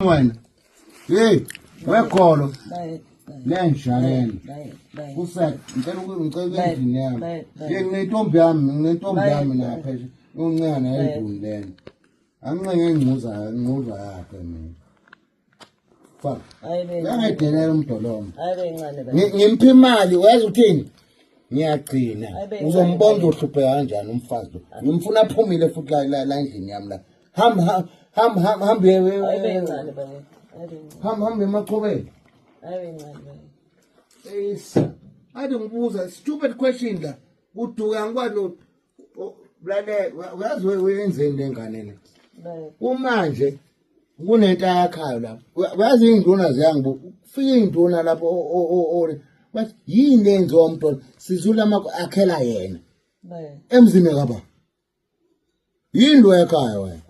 Wena hey wekholo lenjaleni kusek ngicela ngicela endini yami nginentombi yami lapha uncane enduni lena anqenge ingcuza yakhe mina fa yangedelela umdolomo ngimpa imali wazi uthini ngiyagcina uzombona uzohlupheka kanjani umfazi lo ngimfuna aphumile futhi la endlini yami la hamba Ham emachobeni. Ade ngibuza stupid question la. Uduka ngikwazi blale uyazi wenzeni lengane le. Kumanje kunento yakhayo la. Uyazi induna ziyangibu ufike induna lapho bathi yini lenzo umntwana sizula akhela yena. Emzini kaba. Yini lo yakhayo wena.